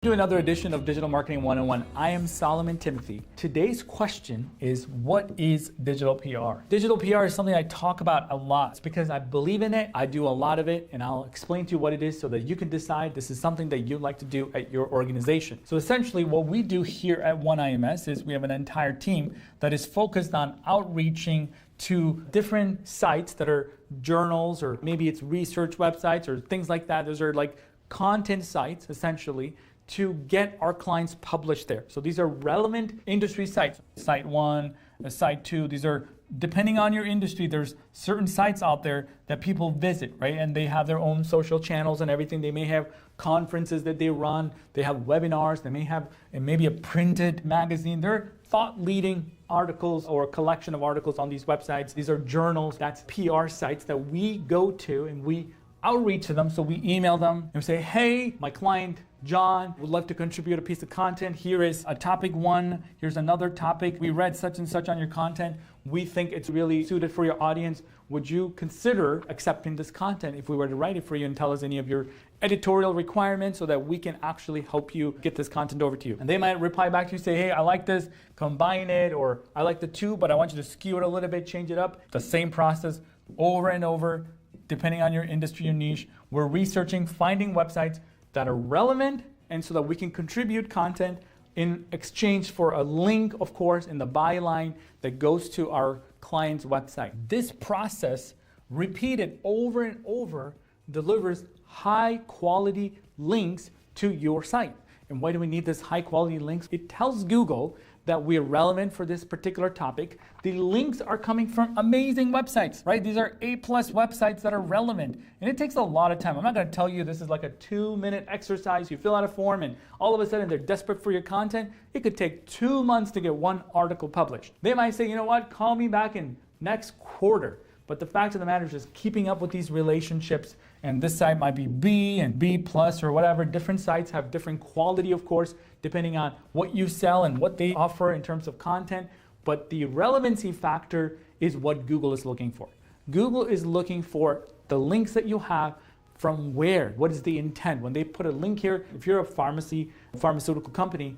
To another edition of Digital Marketing 101. I am Solomon Timothy. Today's question is, what is digital PR? Digital PR is something I talk about a lot. It's because I believe in it, I do a lot of it, and I'll explain to you what it is so that you can decide this is something that you'd like to do at your organization. So essentially what we do here at OneIMS is we have an entire team that is focused on outreaching to different sites that are journals, or maybe it's research websites or things like that. Those are like content sites essentially, to get our clients published there. So these are relevant industry sites. Site 1, Site 2, these are, depending on your industry, there's certain sites out there that people visit, right? And they have their own social channels and everything. They may have conferences that they run, they have webinars, they may have maybe a printed magazine. They're thought-leading articles or a collection of articles on these websites. These are journals, that's PR sites that we go to and we outreach to them. So we email them and we say, hey, my client John would love to contribute a piece of content. Here is a topic 1. Here's another topic. We read such and such on your content. We think it's really suited for your audience. Would you consider accepting this content if we were to write it for you and tell us any of your editorial requirements so that we can actually help you get this content over to you? And they might reply back to you, say, hey, I like this, combine it, or I like the 2, but I want you to skew it a little bit, change it up. The same process over and over, depending on your industry or niche. We're researching, finding websites that are relevant, and so that we can contribute content in exchange for a link, of course, in the byline that goes to our client's website. This process, repeated over and over, delivers high quality links to your site. And why do we need this high quality links? It tells Google that we're relevant for this particular topic. The links are coming from amazing websites, right? These are A+ websites that are relevant. And it takes a lot of time. I'm not gonna tell you this is like a 2-minute exercise. You fill out a form and all of a sudden they're desperate for your content. It could take 2 months to get one article published. They might say, you know what, call me back in next quarter. But the fact of the matter is just keeping up with these relationships, and this site might be B and B+ or whatever. Different sites have different quality, of course, depending on what you sell and what they offer in terms of content. But the relevancy factor is what Google is looking for. Google is looking for the links that you have from where. What is the intent? When they put a link here, if you're a pharmaceutical company,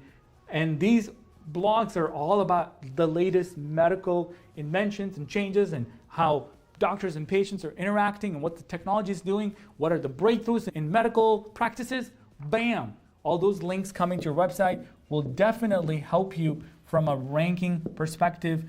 and these blogs are all about the latest medical inventions and changes and how doctors and patients are interacting and what the technology is doing, what are the breakthroughs in medical practices, bam! All those links coming to your website will definitely help you from a ranking perspective